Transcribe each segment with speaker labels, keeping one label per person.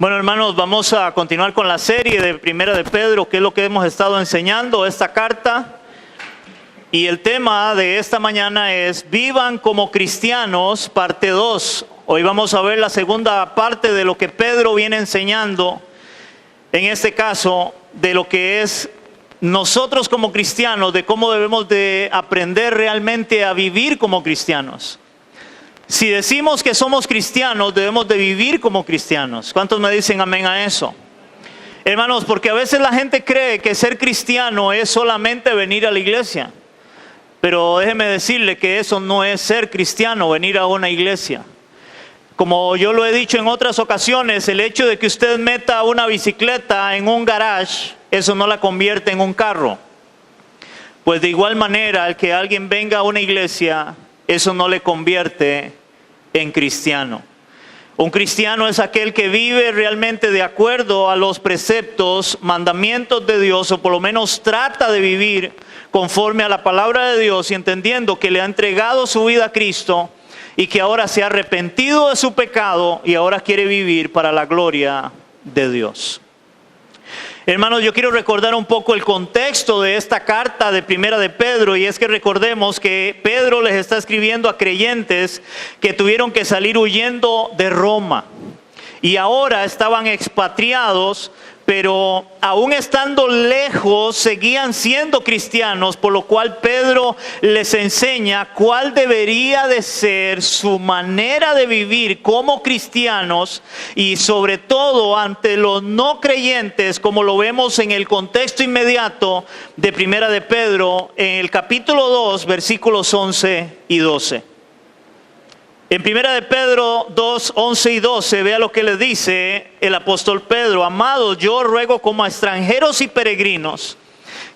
Speaker 1: Bueno, hermanos, vamos a continuar con la serie de Primera de Pedro, que es lo que hemos estado enseñando, esta carta. Y el tema de esta mañana es Vivan como cristianos, parte 2. Hoy vamos a ver la segunda parte de lo que Pedro viene enseñando, en este caso, de lo que es nosotros como cristianos, de cómo debemos de aprender realmente a vivir como cristianos. Si decimos que somos cristianos, debemos de vivir como cristianos. ¿Cuántos me dicen amén a eso? Hermanos, porque a veces la gente cree que ser cristiano es solamente venir a la iglesia. Pero déjeme decirle que eso no es ser cristiano, venir a una iglesia. Como yo lo he dicho en otras ocasiones, el hecho de que usted meta una bicicleta en un garage, eso no la convierte en un carro. Pues de igual manera, el que alguien venga a una iglesia, eso no le convierte en cristiano. Un cristiano es aquel que vive realmente de acuerdo a los preceptos, mandamientos de Dios, o por lo menos trata de vivir conforme a la palabra de Dios y entendiendo que le ha entregado su vida a Cristo y que ahora se ha arrepentido de su pecado y ahora quiere vivir para la gloria de Dios. Hermanos, yo quiero recordar un poco el contexto de esta carta de Primera de Pedro, y es que recordemos que Pedro les está escribiendo a creyentes que tuvieron que salir huyendo de Roma y ahora estaban expatriados, pero aún estando lejos seguían siendo cristianos, por lo cual Pedro les enseña cuál debería de ser su manera de vivir como cristianos y sobre todo ante los no creyentes, como lo vemos en el contexto inmediato de Primera de Pedro, en el capítulo 2, versículos 11 y 12. En Primera de Pedro 2, 11 y 12, vea lo que le dice el apóstol Pedro. Amados, yo ruego como a extranjeros y peregrinos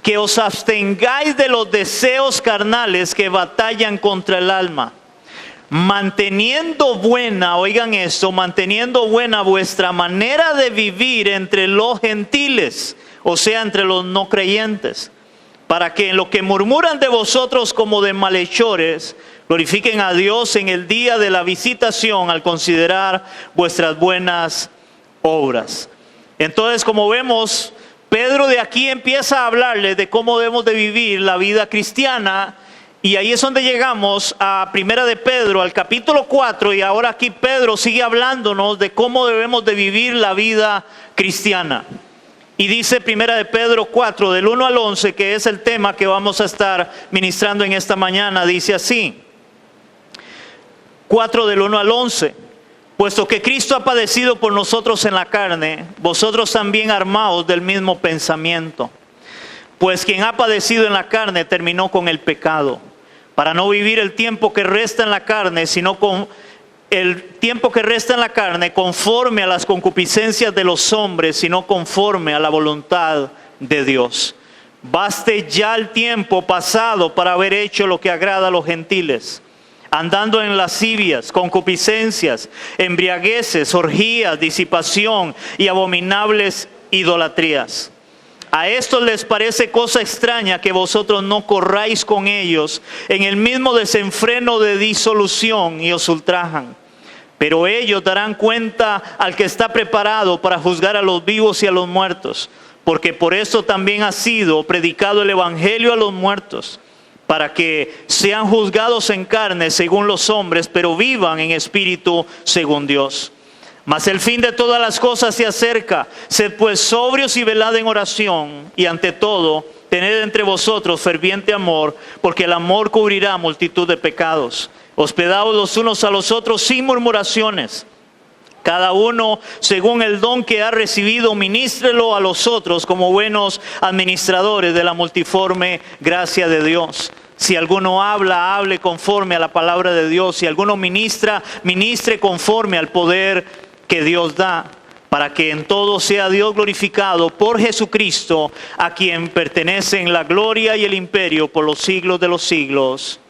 Speaker 1: que os abstengáis de los deseos carnales que batallan contra el alma, manteniendo buena, oigan esto, manteniendo buena vuestra manera de vivir entre los gentiles, o sea, entre los no creyentes, para que en lo que murmuran de vosotros como de malhechores, glorifiquen a Dios en el día de la visitación al considerar vuestras buenas obras. Entonces, como vemos, Pedro de aquí empieza a hablarles de cómo debemos de vivir la vida cristiana. Y ahí es donde llegamos a Primera de Pedro, al capítulo 4. Y ahora aquí Pedro sigue hablándonos de cómo debemos de vivir la vida cristiana. Y dice Primera de Pedro 4, del 1 al 11, que es el tema que vamos a estar ministrando en esta mañana. Dice así, 4 del 1 al 11. Puesto que Cristo ha padecido por nosotros en la carne, vosotros también armaos del mismo pensamiento. Pues quien ha padecido en la carne terminó con el pecado, para no vivir el tiempo que resta en la carne, sino con el tiempo que resta en la carne conforme a las concupiscencias de los hombres, sino conforme a la voluntad de Dios. Baste ya el tiempo pasado para haber hecho lo que agrada a los gentiles, andando en lascivias, concupiscencias, embriagueces, orgías, disipación y abominables idolatrías. A estos les parece cosa extraña que vosotros no corráis con ellos en el mismo desenfreno de disolución y os ultrajan. Pero ellos darán cuenta al que está preparado para juzgar a los vivos y a los muertos, porque por eso también ha sido predicado el evangelio a los muertos, para que sean juzgados en carne según los hombres, pero vivan en espíritu según Dios. Mas el fin de todas las cosas se acerca. Sed pues sobrios y velad en oración, y ante todo, tened entre vosotros ferviente amor, porque el amor cubrirá multitud de pecados. Hospedaos los unos a los otros sin murmuraciones. Cada uno, según el don que ha recibido, ministrelo a los otros como buenos administradores de la multiforme gracia de Dios. Si alguno habla, hable conforme a la palabra de Dios. Si alguno ministra, ministre conforme al poder que Dios da, para que en todo sea Dios glorificado por Jesucristo, a quien pertenecen la gloria y el imperio por los siglos de los siglos.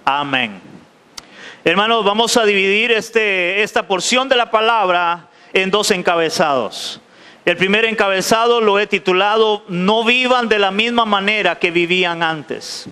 Speaker 1: Amén. Hermanos, vamos a dividir esta porción de la palabra en dos encabezados. El primer encabezado lo he titulado: no vivan de la misma manera que vivían antes.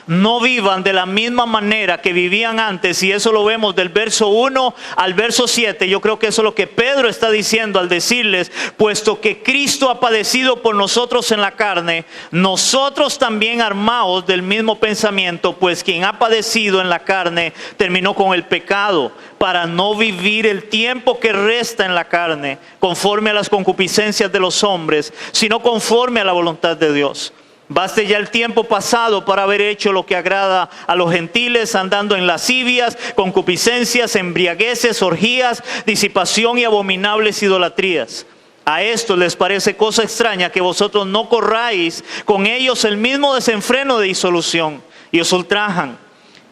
Speaker 1: No vivan de la misma manera que vivían antes, y eso lo vemos del verso 1 al verso 7. Yo creo que eso es lo que Pedro está diciendo al decirles: puesto que Cristo ha padecido por nosotros en la carne, nosotros también armaos del mismo pensamiento, pues quien ha padecido en la carne terminó con el pecado, para no vivir el tiempo que resta en la carne, conforme a las concupiscencias de los hombres, sino conforme a la voluntad de Dios. Baste ya el tiempo pasado para haber hecho lo que agrada a los gentiles, andando en lascivias, concupiscencias, embriagueces, orgías, disipación y abominables idolatrías. A esto les parece cosa extraña que vosotros no corráis con ellos el mismo desenfreno de disolución, y os ultrajan.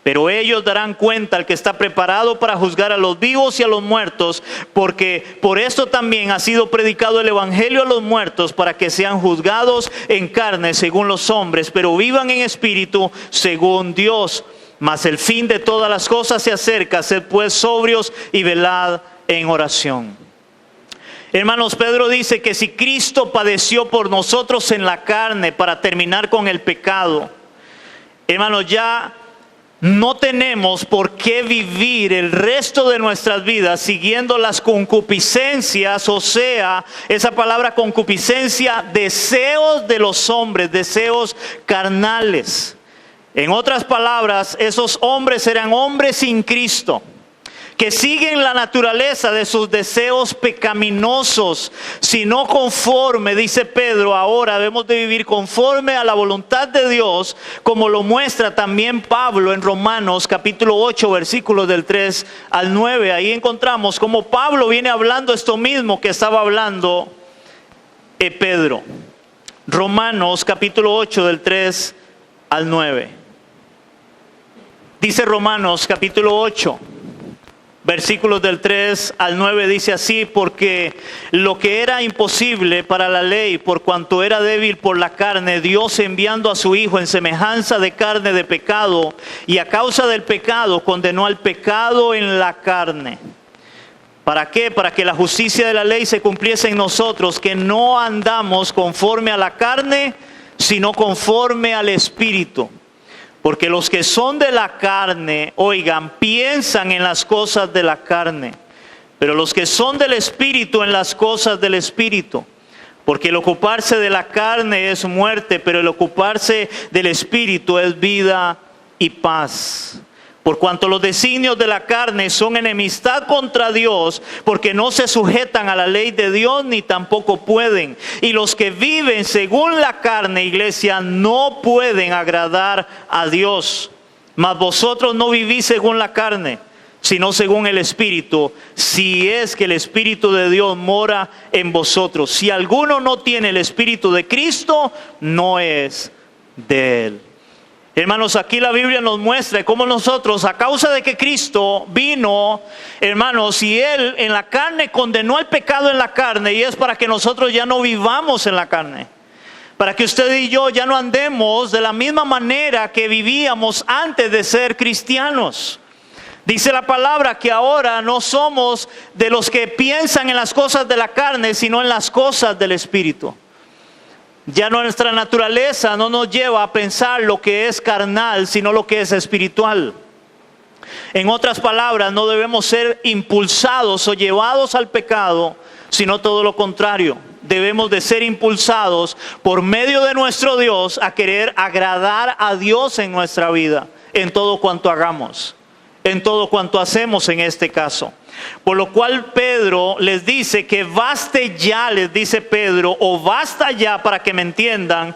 Speaker 1: Pero ellos darán cuenta al que está preparado para juzgar a los vivos y a los muertos, porque por esto también ha sido predicado el evangelio a los muertos, para que sean juzgados en carne según los hombres, pero vivan en espíritu según Dios. Mas el fin de todas las cosas se acerca, sed pues sobrios y velad en oración. Hermanos, Pedro dice que si Cristo padeció por nosotros en la carne para terminar con el pecado, hermanos, ya no tenemos por qué vivir el resto de nuestras vidas siguiendo las concupiscencias, o sea, esa palabra concupiscencia, deseos de los hombres, deseos carnales. En otras palabras, esos hombres eran hombres sin Cristo, que siguen la naturaleza de sus deseos pecaminosos, sino conforme, dice Pedro, ahora debemos de vivir conforme a la voluntad de Dios, como lo muestra también Pablo en Romanos capítulo 8, versículos del 3 al 9. Ahí encontramos cómo Pablo viene hablando esto mismo que estaba hablando Pedro. Romanos capítulo 8, del 3 al 9. Dice Romanos capítulo 8, versículos del 3 al 9, dice así: porque lo que era imposible para la ley, por cuanto era débil por la carne, Dios enviando a su Hijo en semejanza de carne de pecado, y a causa del pecado condenó al pecado en la carne. ¿Para qué? Para que la justicia de la ley se cumpliese en nosotros, que no andamos conforme a la carne, sino conforme al Espíritu. Porque los que son de la carne, oigan, piensan en las cosas de la carne, pero los que son del Espíritu en las cosas del Espíritu. Porque el ocuparse de la carne es muerte, pero el ocuparse del Espíritu es vida y paz. Por cuanto los designios de la carne son enemistad contra Dios, porque no se sujetan a la ley de Dios, ni tampoco pueden. Y los que viven según la carne, iglesia, no pueden agradar a Dios. Mas vosotros no vivís según la carne, sino según el Espíritu, si es que el Espíritu de Dios mora en vosotros. Si alguno no tiene el Espíritu de Cristo, no es de Él. Hermanos, aquí la Biblia nos muestra cómo nosotros, a causa de que Cristo vino, hermanos, y Él en la carne condenó el pecado en la carne, y es para que nosotros ya no vivamos en la carne. Para que usted y yo ya no andemos de la misma manera que vivíamos antes de ser cristianos. Dice la palabra que ahora no somos de los que piensan en las cosas de la carne, sino en las cosas del Espíritu. Ya nuestra naturaleza no nos lleva a pensar lo que es carnal, sino lo que es espiritual. En otras palabras, no debemos ser impulsados o llevados al pecado, sino todo lo contrario. Debemos de ser impulsados por medio de nuestro Dios a querer agradar a Dios en nuestra vida, en todo cuanto hagamos, en todo cuanto hacemos en este caso. Por lo cual Pedro les dice que baste ya, les dice Pedro, o basta ya, para que me entiendan,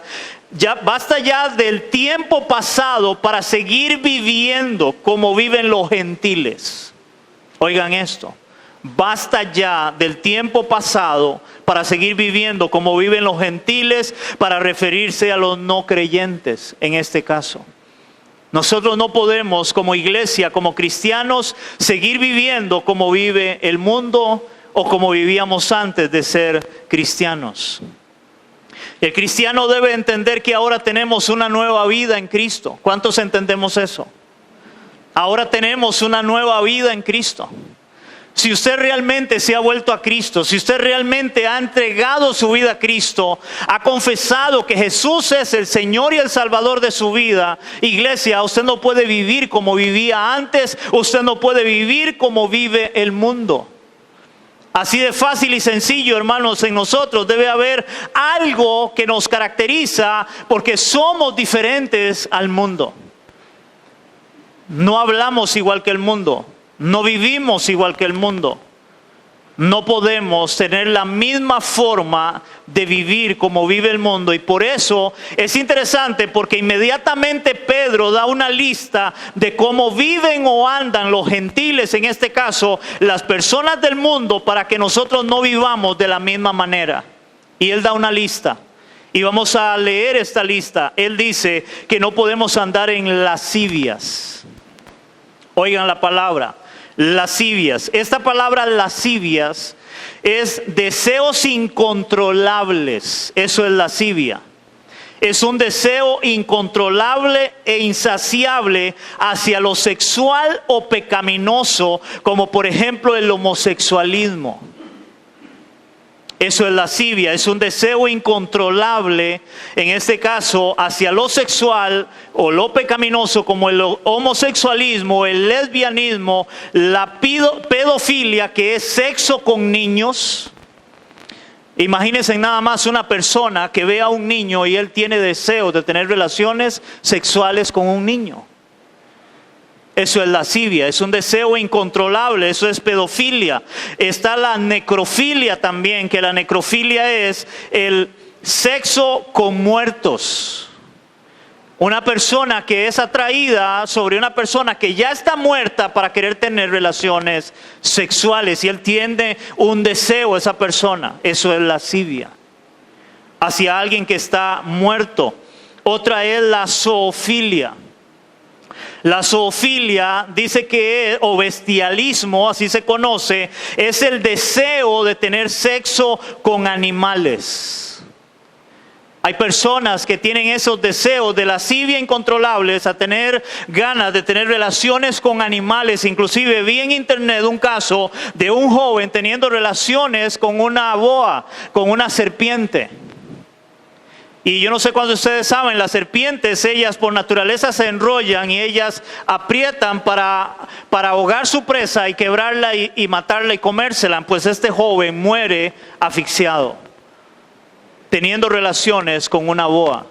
Speaker 1: ya basta ya del tiempo pasado para seguir viviendo como viven los gentiles. Oigan esto, basta ya del tiempo pasado para seguir viviendo como viven los gentiles, para referirse a los no creyentes en este caso. Nosotros no podemos, como iglesia, como cristianos, seguir viviendo como vive el mundo o como vivíamos antes de ser cristianos. El cristiano debe entender que ahora tenemos una nueva vida en Cristo. ¿Cuántos entendemos eso? Ahora tenemos una nueva vida en Cristo. Si usted realmente se ha vuelto a Cristo, si usted realmente ha entregado su vida a Cristo, ha confesado que Jesús es el Señor y el Salvador de su vida, iglesia, usted no puede vivir como vivía antes, usted no puede vivir como vive el mundo. Así de fácil y sencillo, hermanos, en nosotros debe haber algo que nos caracteriza porque somos diferentes al mundo. No hablamos igual que el mundo. No vivimos igual que el mundo. No podemos tener la misma forma de vivir como vive el mundo. Y por eso es interesante porque inmediatamente Pedro da una lista de cómo viven o andan los gentiles, en este caso las personas del mundo, para que nosotros no vivamos de la misma manera. Y él da una lista. Y vamos a leer esta lista. Él dice que no podemos andar en lascivias. Oigan la palabra. Lascivias. Esta palabra lascivias es deseos incontrolables. Eso es lascivia. Es un deseo incontrolable e insaciable hacia lo sexual o pecaminoso, como por ejemplo el homosexualismo. Eso es lascivia, es un deseo incontrolable, en este caso, hacia lo sexual o lo pecaminoso, como el homosexualismo, el lesbianismo, la pedofilia, que es sexo con niños. Imagínense nada más una persona que ve a un niño y él tiene deseos de tener relaciones sexuales con un niño. Eso es lascivia, es un deseo incontrolable, eso es pedofilia. Está la necrofilia también, que la necrofilia es el sexo con muertos. Una persona que es atraída sobre una persona que ya está muerta para querer tener relaciones sexuales y él tiene un deseo a esa persona. Eso es lascivia. Hacia alguien que está muerto. Otra es la zoofilia. La zoofilia dice que, o bestialismo, así se conoce, es el deseo de tener sexo con animales. Hay personas que tienen esos deseos de lascivia incontrolables a tener ganas de tener relaciones con animales. Inclusive vi en internet un caso de un joven teniendo relaciones con una boa, con una serpiente. Y yo no sé cuántos de ustedes saben, las serpientes, ellas por naturaleza se enrollan y ellas aprietan para ahogar su presa y quebrarla y matarla y comérsela. Pues este joven muere asfixiado, teniendo relaciones con una boa.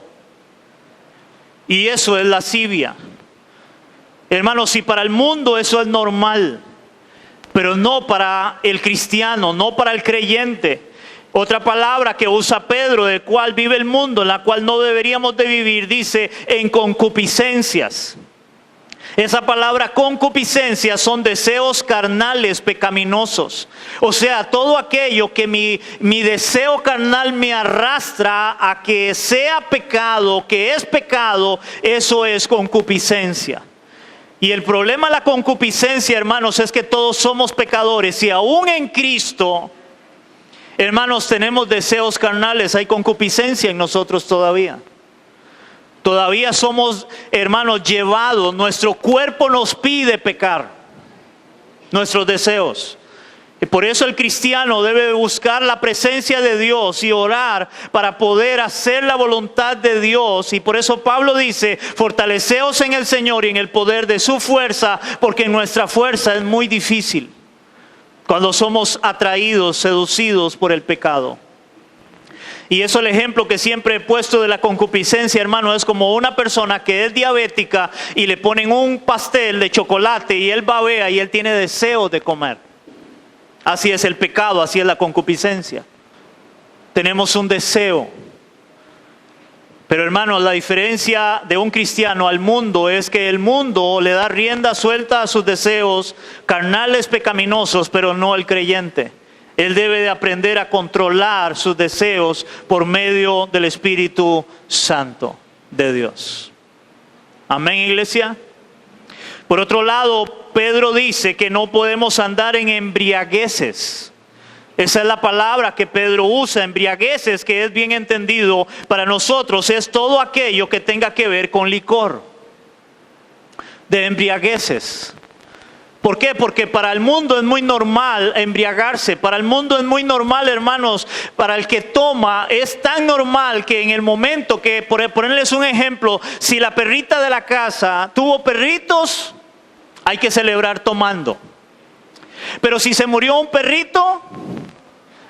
Speaker 1: Y eso es lascivia. Hermanos, si para el mundo eso es normal, pero no para el cristiano, no para el creyente. Otra palabra que usa Pedro, del cual vive el mundo, en la cual no deberíamos de vivir, dice en concupiscencias. Esa palabra concupiscencia son deseos carnales pecaminosos. O sea, todo aquello que mi deseo carnal me arrastra a que sea pecado, que es pecado, eso es concupiscencia. Y el problema de la concupiscencia, hermanos, es que todos somos pecadores y aún en Cristo, hermanos, tenemos deseos carnales, hay concupiscencia en nosotros todavía. Todavía somos, hermanos, llevados, nuestro cuerpo nos pide pecar, nuestros deseos. Y por eso el cristiano debe buscar la presencia de Dios y orar para poder hacer la voluntad de Dios. Y por eso Pablo dice, fortaleceos en el Señor y en el poder de su fuerza, porque nuestra fuerza es muy difícil cuando somos atraídos, seducidos por el pecado. Y eso, el ejemplo que siempre he puesto de la concupiscencia, hermano, es como una persona que es diabética y le ponen un pastel de chocolate y él babea y él tiene deseo de comer. Así es el pecado, así es la concupiscencia. Tenemos un deseo. Pero hermanos, la diferencia de un cristiano al mundo es que el mundo le da rienda suelta a sus deseos carnales pecaminosos, pero no el creyente. Él debe de aprender a controlar sus deseos por medio del Espíritu Santo de Dios. Amén, iglesia. Por otro lado, Pedro dice que no podemos andar en embriagueces. Esa es la palabra que Pedro usa, embriagueces, que es bien entendido para nosotros, es todo aquello que tenga que ver con licor. De embriagueces. ¿Por qué? Porque para el mundo es muy normal embriagarse. Para el mundo es muy normal, hermanos. Para el que toma es tan normal que en el momento que, por ponerles un ejemplo, si la perrita de la casa tuvo perritos, hay que celebrar tomando. Pero si se murió un perrito,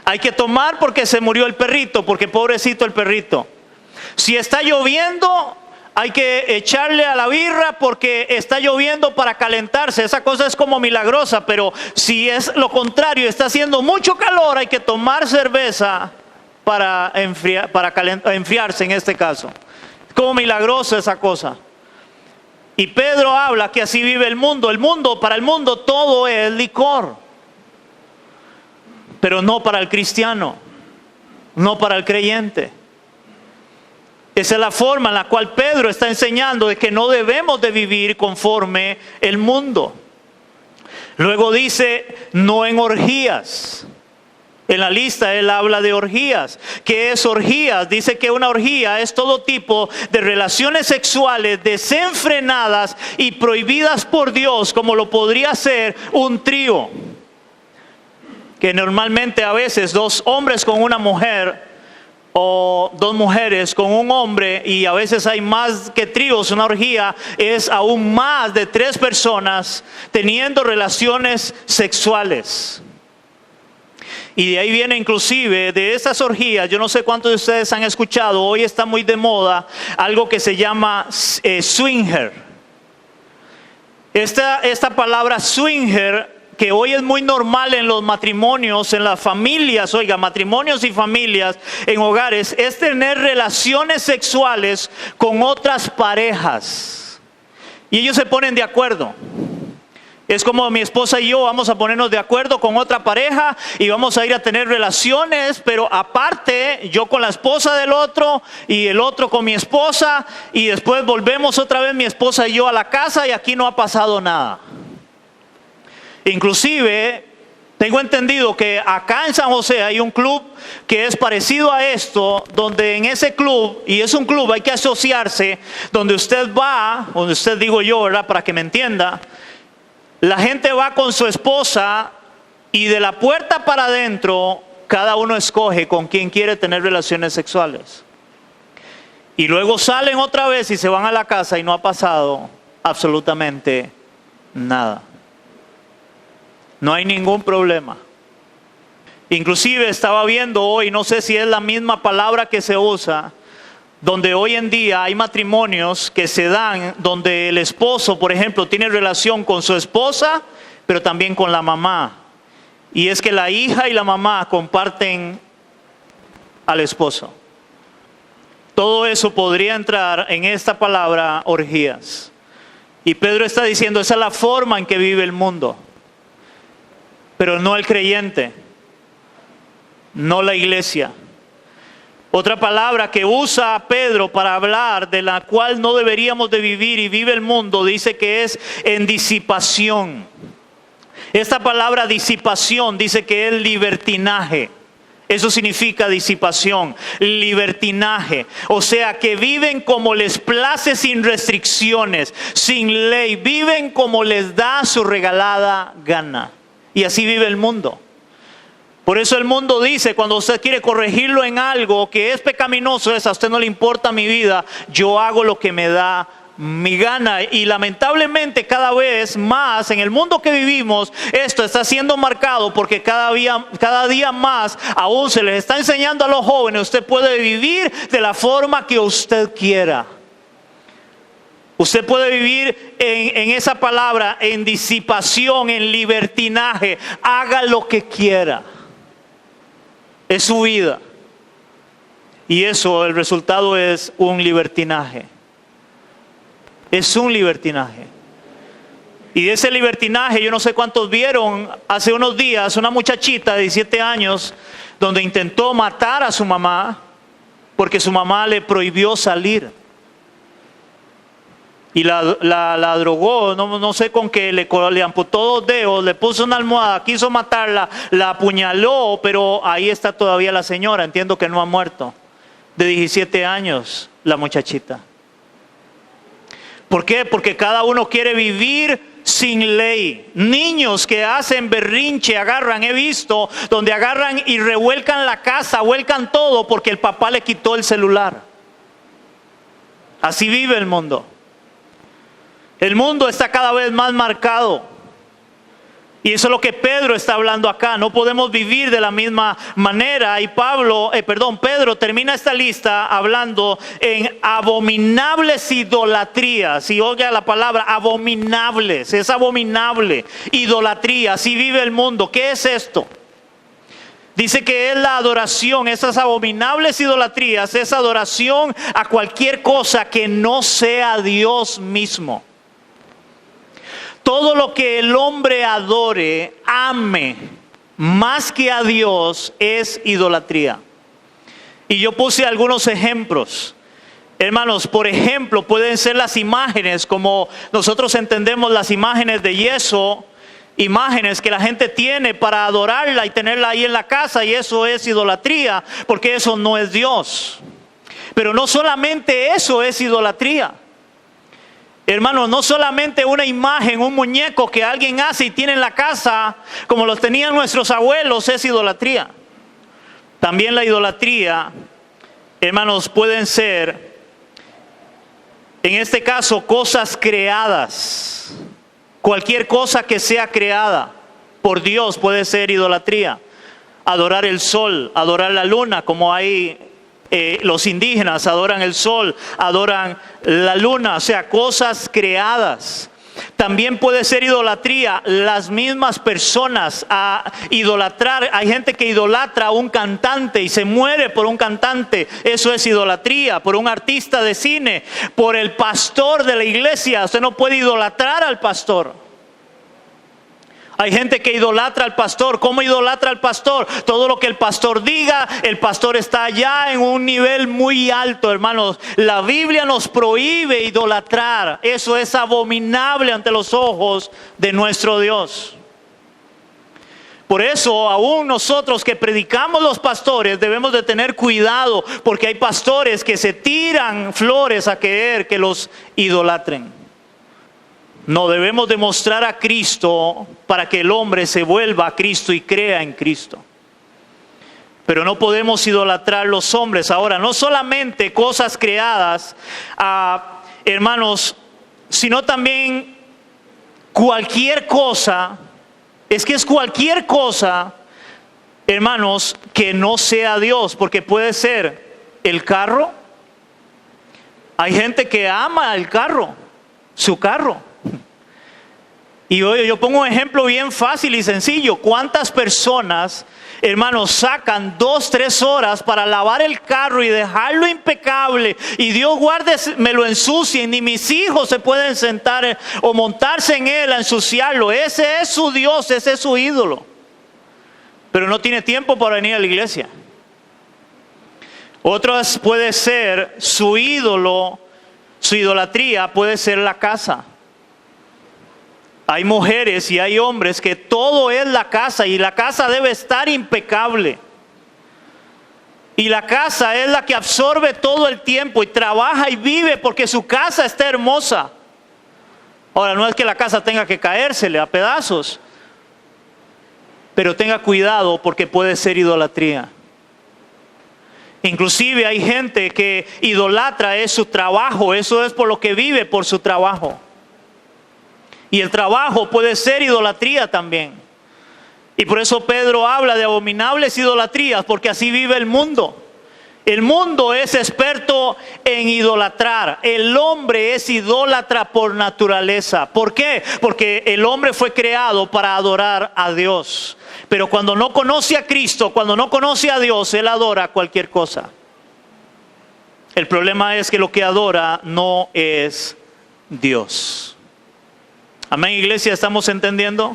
Speaker 1: hay que tomar porque se murió el perrito, porque pobrecito el perrito. Si está lloviendo, hay que echarle a la birra porque está lloviendo para calentarse. Esa cosa es como milagrosa, pero si es lo contrario, está haciendo mucho calor, hay que tomar cerveza para enfriarse en este caso. Es como milagrosa esa cosa. Y Pedro habla que así vive el mundo. Para el mundo todo es licor. Pero no para el cristiano, no para el creyente. Esa es la forma en la cual Pedro está enseñando de que no debemos de vivir conforme el mundo. Luego dice, no en orgías. En la lista él habla de orgías. ¿Qué es orgías? Dice que una orgía es todo tipo de relaciones sexuales desenfrenadas y prohibidas por Dios, como lo podría ser un trío. Que normalmente a veces 2 hombres con una mujer, o 2 mujeres con un hombre, y a veces hay más que tríos. Una orgía es aún más de 3 personas teniendo relaciones sexuales. Y de ahí viene inclusive de esas orgías, yo no sé cuántos de ustedes han escuchado, hoy está muy de moda algo que se llama swinger. Esta palabra swinger, que hoy es muy normal en los matrimonios, en las familias, oiga, matrimonios y familias en hogares, es tener relaciones sexuales con otras parejas. Y ellos se ponen de acuerdo. Es como mi esposa y yo vamos a ponernos de acuerdo con otra pareja y vamos a ir a tener relaciones, pero aparte yo con la esposa del otro y el otro con mi esposa, y después volvemos otra vez mi esposa y yo a la casa y aquí no ha pasado nada. Inclusive tengo entendido que acá en San José hay un club que es parecido a esto, donde en ese club, y es un club, hay que asociarse, donde usted va, donde usted digo yo, ¿verdad? Para que me entienda, la gente va con su esposa y de la puerta para adentro cada uno escoge con quién quiere tener relaciones sexuales. Y luego salen otra vez y se van a la casa y no ha pasado absolutamente nada. No hay ningún problema. Inclusive estaba viendo hoy, no sé si es la misma palabra que se usa, donde hoy en día hay matrimonios que se dan donde el esposo, por ejemplo, tiene relación con su esposa, pero también con la mamá. Y es que la hija y la mamá comparten al esposo. Todo eso podría entrar en esta palabra orgías. Y Pedro está diciendo, esa es la forma en que vive el mundo. Pero no el creyente, no la iglesia. Otra palabra que usa Pedro para hablar de la cual no deberíamos de vivir y vive el mundo, dice que es en disipación. Esta palabra disipación dice que es libertinaje. Eso significa disipación, libertinaje. O sea, que viven como les place sin restricciones, sin ley. Viven como les da su regalada gana. Y así vive el mundo. Por eso el mundo dice, cuando usted quiere corregirlo en algo que es pecaminoso, a usted no le importa mi vida, yo hago lo que me da mi gana. Y lamentablemente cada vez más en el mundo que vivimos, esto está siendo marcado porque cada día más aún se les está enseñando a los jóvenes, usted puede vivir de la forma que usted quiera. Usted puede vivir en esa palabra, en disipación, en libertinaje. Haga lo que quiera. Es su vida. Y eso, el resultado es un libertinaje. Es un libertinaje. Y de ese libertinaje, yo no sé cuántos vieron hace unos días una muchachita de 17 años donde intentó matar a su mamá porque su mamá le prohibió salir. Y la drogó, no sé con qué, le amputó 2 dedos, le puso una almohada, quiso matarla, la apuñaló, pero ahí está todavía la señora, entiendo que no ha muerto. De 17 años, la muchachita. ¿Por qué? Porque cada uno quiere vivir sin ley. Niños que hacen berrinche, agarran, he visto, donde agarran y revuelcan la casa, vuelcan todo porque el papá le quitó el celular. Así vive el mundo. El mundo está cada vez más marcado. Y eso es lo que Pedro está hablando acá. No podemos vivir de la misma manera. Y Pedro termina esta lista hablando en abominables idolatrías. Y oiga la palabra abominables. Es abominable. Idolatría. Así vive el mundo. ¿Qué es esto? Dice que es la adoración, esas abominables idolatrías, es adoración a cualquier cosa que no sea Dios mismo. Todo lo que el hombre adore, ame, más que a Dios, es idolatría. Y yo puse algunos ejemplos. Hermanos, por ejemplo, pueden ser las imágenes, como nosotros entendemos las imágenes de yeso, imágenes que la gente tiene para adorarla y tenerla ahí en la casa, y eso es idolatría, porque eso no es Dios. Pero no solamente eso es idolatría. Hermanos, no solamente una imagen, un muñeco que alguien hace y tiene en la casa, como los tenían nuestros abuelos, es idolatría. También la idolatría, hermanos, pueden ser, en este caso, cosas creadas. Cualquier cosa que sea creada por Dios puede ser idolatría. Adorar el sol, adorar la luna, como hay los indígenas adoran el sol, adoran la luna, o sea, cosas creadas. También puede ser idolatría las mismas personas a idolatrar. Hay gente que idolatra a un cantante y se muere por un cantante. Eso es idolatría. Por un artista de cine, por el pastor de la iglesia. Usted no puede idolatrar al pastor. Hay gente que idolatra al pastor. ¿Cómo idolatra al pastor? Todo lo que el pastor diga, el pastor está allá en un nivel muy alto, hermanos. La Biblia nos prohíbe idolatrar. Eso es abominable ante los ojos de nuestro Dios. Por eso, aún nosotros que predicamos los pastores debemos de tener cuidado, porque hay pastores que se tiran flores a querer que los idolatren. No, debemos demostrar a Cristo para que el hombre se vuelva a Cristo y crea en Cristo. Pero no podemos idolatrar los hombres. Ahora, no solamente cosas creadas, hermanos, sino también cualquier cosa. Es que es cualquier cosa, hermanos, que no sea Dios. Porque puede ser el carro. Hay gente que ama el carro, su carro. Y hoy yo pongo un ejemplo bien fácil y sencillo. ¿Cuántas personas, hermanos, sacan 2-3 horas para lavar el carro y dejarlo impecable? Y Dios guarde, me lo ensucien, ni mis hijos se pueden sentar o montarse en él a ensuciarlo. Ese es su Dios, ese es su ídolo. Pero no tiene tiempo para venir a la iglesia. Otras puede ser su ídolo, su idolatría puede ser la casa. Hay mujeres y hay hombres que todo es la casa y la casa debe estar impecable. Y la casa es la que absorbe todo el tiempo y trabaja y vive porque su casa está hermosa. Ahora, no es que la casa tenga que caérsele a pedazos, pero tenga cuidado porque puede ser idolatría. Inclusive hay gente que idolatra es su trabajo, eso es por lo que vive, por su trabajo. Y el trabajo puede ser idolatría también. Y por eso Pedro habla de abominables idolatrías, porque así vive el mundo. El mundo es experto en idolatrar. El hombre es idólatra por naturaleza. ¿Por qué? Porque el hombre fue creado para adorar a Dios. Pero cuando no conoce a Cristo, cuando no conoce a Dios, él adora cualquier cosa. El problema es que lo que adora no es Dios. Amén, iglesia, ¿estamos entendiendo?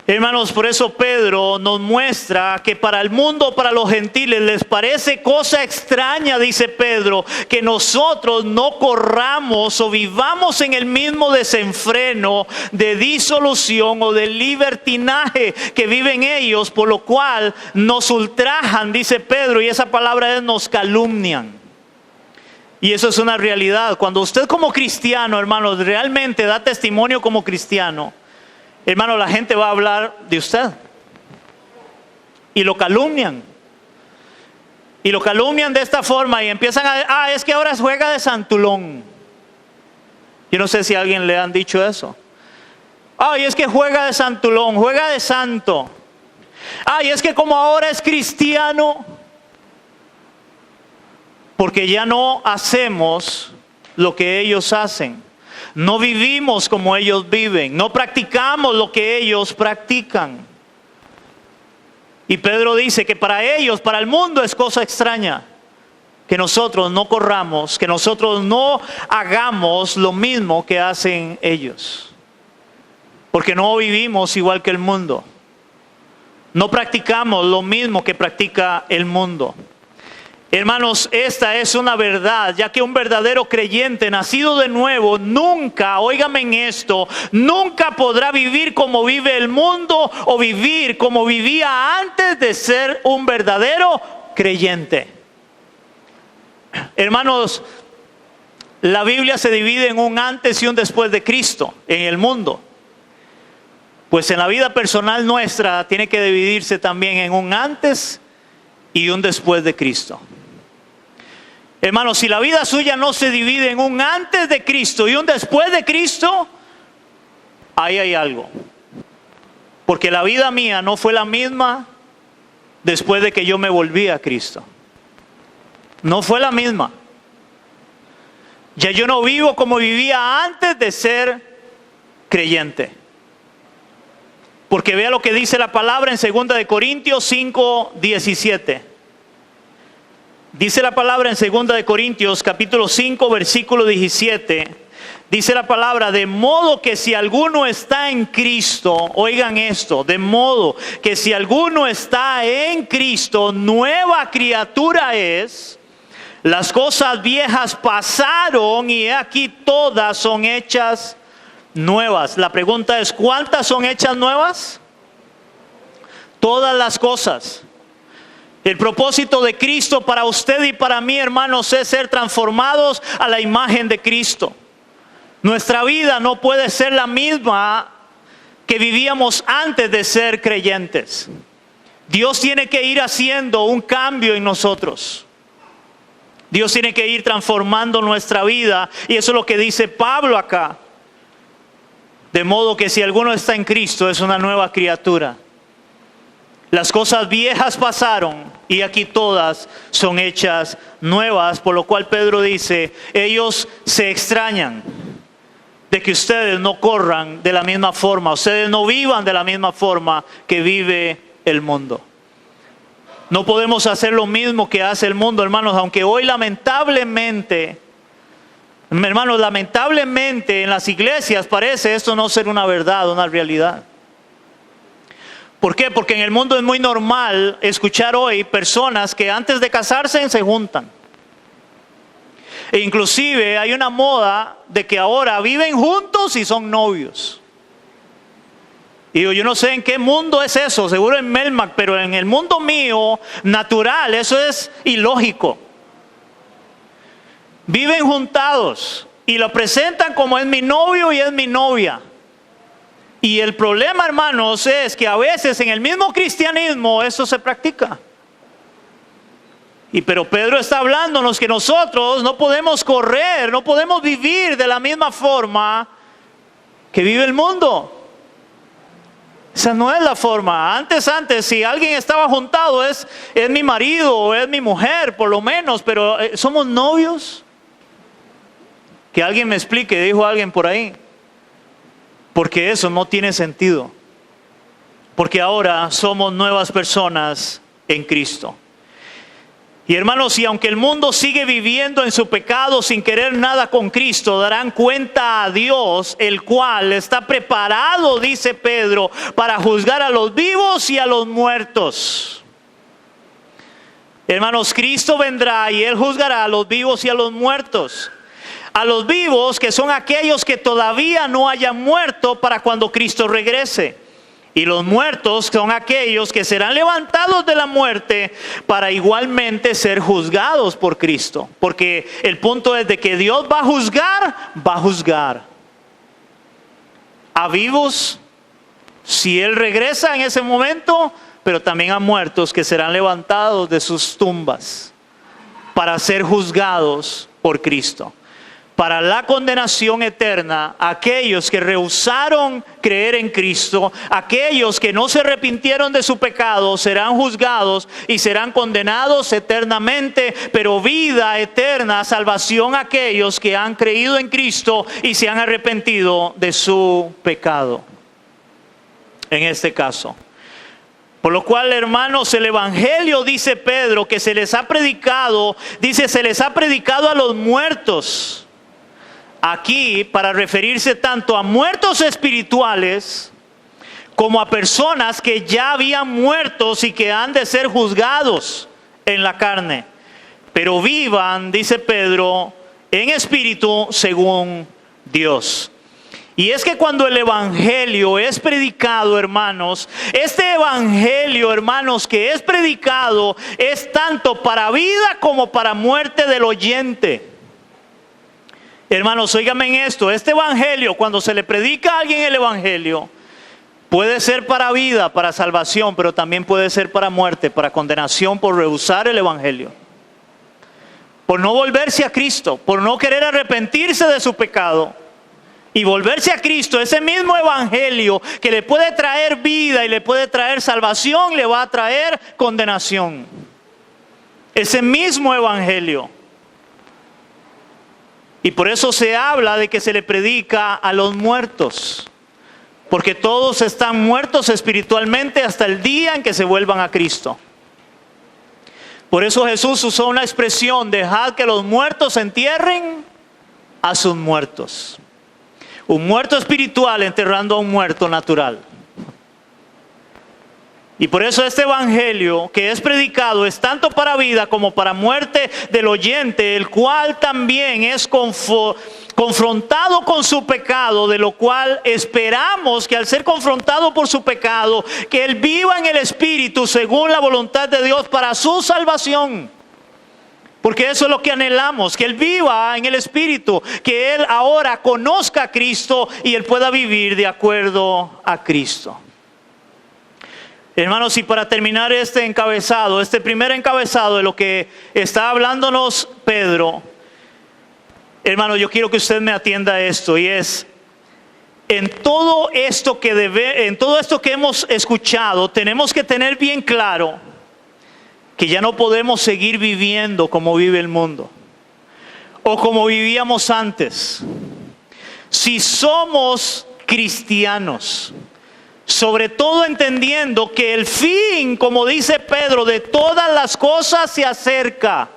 Speaker 1: Hermanos, por eso Pedro nos muestra que para el mundo, para los gentiles, les parece cosa extraña, dice Pedro, que nosotros no corramos o vivamos en el mismo desenfreno de disolución o de libertinaje que viven ellos, por lo cual nos ultrajan, dice Pedro, y esa palabra es nos calumnian. Y eso es una realidad. Cuando usted como cristiano, hermanos, realmente da testimonio como cristiano, hermano, la gente va a hablar de usted. Y lo calumnian. Y lo calumnian de esta forma y empiezan a... es que ahora juega de santulón. Yo no sé si a alguien le han dicho eso. Ay, es que juega de santulón, juega de santo. Ay, es que como ahora es cristiano... Porque ya no hacemos lo que ellos hacen. No vivimos como ellos viven. No practicamos lo que ellos practican. Y Pedro dice que para ellos, para el mundo es cosa extraña que nosotros no corramos, que nosotros no hagamos lo mismo que hacen ellos. Porque no vivimos igual que el mundo. No practicamos lo mismo que practica el mundo. Hermanos, esta es una verdad, ya que un verdadero creyente nacido de nuevo nunca, óigame en esto, nunca podrá vivir como vive el mundo o vivir como vivía antes de ser un verdadero creyente. Hermanos, la Biblia se divide en un antes y un después de Cristo en el mundo. Pues en la vida personal nuestra tiene que dividirse también en un antes y un después de Cristo. Hermanos, si la vida suya no se divide en un antes de Cristo y un después de Cristo, ahí hay algo. Porque la vida mía no fue la misma después de que yo me volví a Cristo. No fue la misma. Ya yo no vivo como vivía antes de ser creyente. Porque vea lo que dice la palabra en 2 de Corintios 5:17. Dice la palabra en 2 de Corintios capítulo 5 versículo 17. Dice la palabra, de modo que si alguno está en Cristo, oigan esto, de modo que si alguno está en Cristo, nueva criatura es, las cosas viejas pasaron y aquí todas son hechas nuevas. La pregunta es, ¿cuántas son hechas nuevas? Todas las cosas. El propósito de Cristo para usted y para mí, hermanos, es ser transformados a la imagen de Cristo. Nuestra vida no puede ser la misma que vivíamos antes de ser creyentes. Dios tiene que ir haciendo un cambio en nosotros. Dios tiene que ir transformando nuestra vida. Y eso es lo que dice Pablo acá. De modo que si alguno está en Cristo, es una nueva criatura. Las cosas viejas pasaron y aquí todas son hechas nuevas. Por lo cual Pedro dice, ellos se extrañan de que ustedes no corran de la misma forma. Ustedes no vivan de la misma forma que vive el mundo. No podemos hacer lo mismo que hace el mundo, hermanos. Aunque hoy lamentablemente en las iglesias parece esto no ser una verdad, una realidad. ¿Por qué? Porque en el mundo es muy normal escuchar hoy personas que antes de casarse se juntan. E inclusive hay una moda de que ahora viven juntos y son novios. Y yo no sé en qué mundo es eso, seguro en Melmac, pero en el mundo mío, natural, eso es ilógico. Viven juntados y lo presentan como es mi novio y es mi novia. Y el problema, hermanos, es que a veces en el mismo cristianismo eso se practica. Pero Pedro está hablándonos que nosotros no podemos correr, no podemos vivir de la misma forma que vive el mundo. Esa no es la forma. Antes, si alguien estaba juntado es mi marido o es mi mujer, por lo menos, pero ¿somos novios? Que alguien me explique, dijo alguien por ahí. Porque eso no tiene sentido. Porque ahora somos nuevas personas en Cristo. Y hermanos, y aunque el mundo sigue viviendo en su pecado sin querer nada con Cristo, darán cuenta a Dios, el cual está preparado, dice Pedro, para juzgar a los vivos y a los muertos. Hermanos, Cristo vendrá y Él juzgará a los vivos y a los muertos. A los vivos, que son aquellos que todavía no hayan muerto para cuando Cristo regrese. Y los muertos son aquellos que serán levantados de la muerte para igualmente ser juzgados por Cristo. Porque el punto es de que Dios va a juzgar a vivos, si Él regresa en ese momento, pero también a muertos que serán levantados de sus tumbas para ser juzgados por Cristo. Para la condenación eterna, aquellos que rehusaron creer en Cristo, aquellos que no se arrepintieron de su pecado, serán juzgados y serán condenados eternamente, pero vida eterna, salvación a aquellos que han creído en Cristo y se han arrepentido de su pecado. En este caso. Por lo cual, hermanos, el evangelio, dice Pedro, que se les ha predicado, dice, se les ha predicado a los muertos. Aquí, para referirse tanto a muertos espirituales como a personas que ya habían muerto y que han de ser juzgados en la carne. Pero vivan, dice Pedro, en espíritu según Dios. Y es que cuando el evangelio es predicado, hermanos, este evangelio, hermanos, que es predicado es tanto para vida como para muerte del oyente. Hermanos, óigame en esto, este evangelio, cuando se le predica a alguien el evangelio, puede ser para vida, para salvación, pero también puede ser para muerte, para condenación por rehusar el evangelio. Por no volverse a Cristo, por no querer arrepentirse de su pecado y volverse a Cristo. Ese mismo evangelio que le puede traer vida y le puede traer salvación, le va a traer condenación. Ese mismo evangelio. Y por eso se habla de que se le predica a los muertos. Porque todos están muertos espiritualmente hasta el día en que se vuelvan a Cristo. Por eso Jesús usó una expresión: dejad que los muertos entierren a sus muertos. Un muerto espiritual enterrando a un muerto natural. Y por eso este evangelio que es predicado es tanto para vida como para muerte del oyente, el cual también es confrontado con su pecado, de lo cual esperamos que al ser confrontado por su pecado, que él viva en el Espíritu según la voluntad de Dios para su salvación. Porque eso es lo que anhelamos, que él viva en el Espíritu, que él ahora conozca a Cristo y él pueda vivir de acuerdo a Cristo. Hermanos, y para terminar este encabezado, este primer encabezado de lo que está hablándonos Pedro, hermano, yo quiero que usted me atienda a esto, y es: en todo esto que hemos escuchado, tenemos que tener bien claro que ya no podemos seguir viviendo como vive el mundo o como vivíamos antes. Si somos cristianos, sobre todo entendiendo que el fin, como dice Pedro, de todas las cosas se acerca.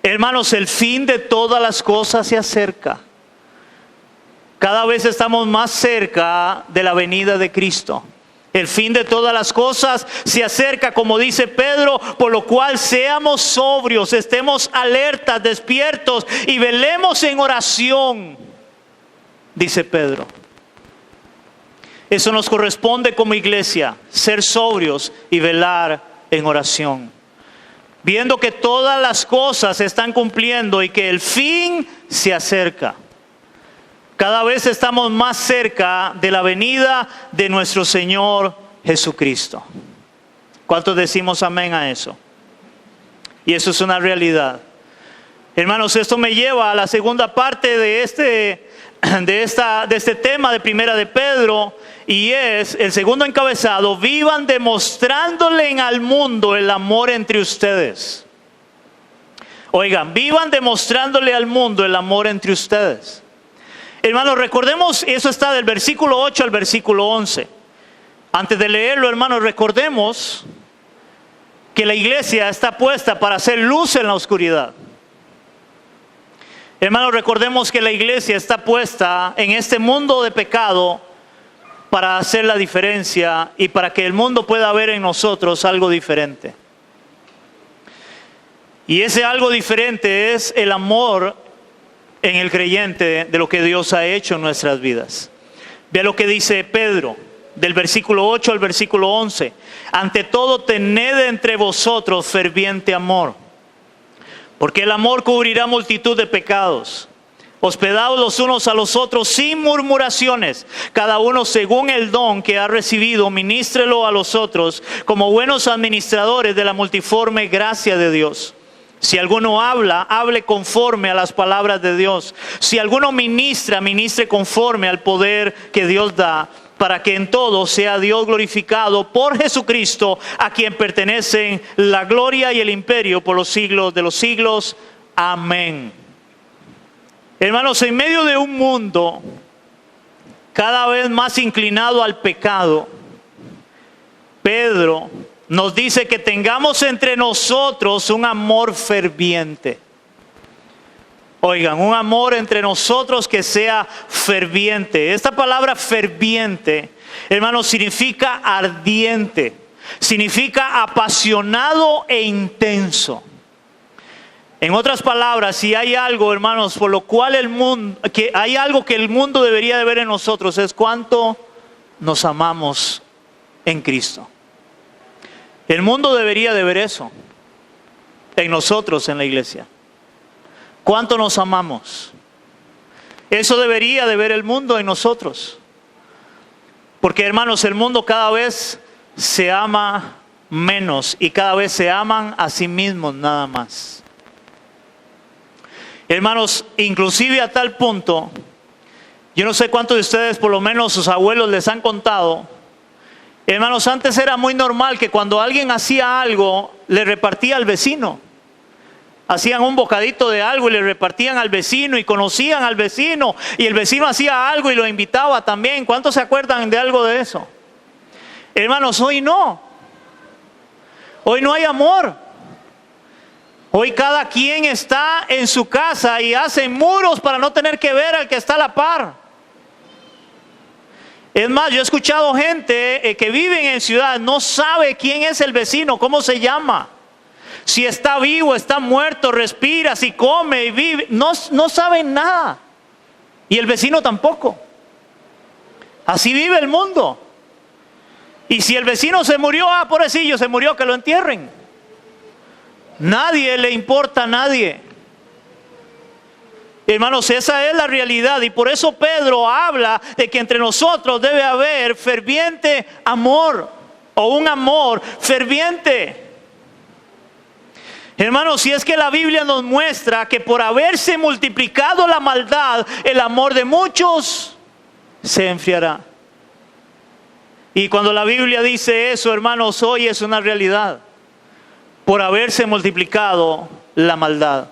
Speaker 1: Hermanos, el fin de todas las cosas se acerca. Cada vez estamos más cerca de la venida de Cristo. El fin de todas las cosas se acerca, como dice Pedro, por lo cual seamos sobrios, estemos alertas, despiertos y velemos en oración, dice Pedro. Eso nos corresponde como iglesia, ser sobrios y velar en oración. Viendo que todas las cosas se están cumpliendo y que el fin se acerca. Cada vez estamos más cerca de la venida de nuestro Señor Jesucristo. ¿Cuántos decimos amén a eso? Y eso es una realidad. Hermanos, esto me lleva a la segunda parte de este tema de Primera de Pedro, y es el segundo encabezado: vivan demostrándole al mundo el amor entre ustedes. Oigan, vivan demostrándole al mundo el amor entre ustedes. Hermanos, recordemos, eso está del versículo 8 al versículo 11. Antes de leerlo, hermanos, recordemos que la iglesia está puesta para hacer luz en la oscuridad. Hermanos, recordemos que la iglesia está puesta en este mundo de pecado para hacer la diferencia y para que el mundo pueda ver en nosotros algo diferente. Y ese algo diferente es el amor en el creyente de lo que Dios ha hecho en nuestras vidas. Vea lo que dice Pedro. del versículo 8 al versículo 11. Ante todo, tened entre vosotros ferviente amor, porque el amor cubrirá multitud de pecados. Hospedaos los unos a los otros sin murmuraciones, cada uno según el don que ha recibido, ministrelo a los otros como buenos administradores de la multiforme gracia de Dios. Si alguno habla, hable conforme a las palabras de Dios. Si alguno ministra, ministre conforme al poder que Dios da, para que en todo sea Dios glorificado por Jesucristo, a quien pertenecen la gloria y el imperio por los siglos de los siglos. Amén. Hermanos, en medio de un mundo cada vez más inclinado al pecado, Pedro nos dice que tengamos entre nosotros un amor ferviente. Oigan, un amor entre nosotros que sea ferviente. Esta palabra ferviente, hermanos, significa ardiente, significa apasionado e intenso. En otras palabras, si hay algo, hermanos, por lo cual hay algo que el mundo debería de ver en nosotros, es cuánto nos amamos en Cristo. El mundo debería de ver eso en nosotros, en la iglesia. Cuánto nos amamos. Eso debería de ver el mundo en nosotros. Porque, hermanos, el mundo cada vez se ama menos y cada vez se aman a sí mismos nada más. Hermanos, inclusive a tal punto, yo no sé cuántos de ustedes, por lo menos sus abuelos les han contado, hermanos, antes era muy normal que cuando alguien hacía algo, le repartía al vecino. Hacían un bocadito de algo y le repartían al vecino y conocían al vecino. Y el vecino hacía algo y lo invitaba también. ¿Cuántos se acuerdan de algo de eso? Hermanos, hoy no. Hoy no hay amor. Hoy cada quien está en su casa y hace muros para no tener que ver al que está a la par. Es más, yo he escuchado gente que vive en ciudad, no sabe quién es el vecino, cómo se llama. Si está vivo, está muerto, respira, si come y vive. No saben nada. Y el vecino tampoco. Así vive el mundo. Y si el vecino se murió, pobrecillo, se murió, que lo entierren. Nadie le importa a nadie. Hermanos, esa es la realidad. Y por eso Pedro habla de que entre nosotros debe haber ferviente amor. O un amor ferviente. Hermanos, si es que la Biblia nos muestra que por haberse multiplicado la maldad, el amor de muchos se enfriará. Y cuando la Biblia dice eso, hermanos, hoy es una realidad. Por haberse multiplicado la maldad.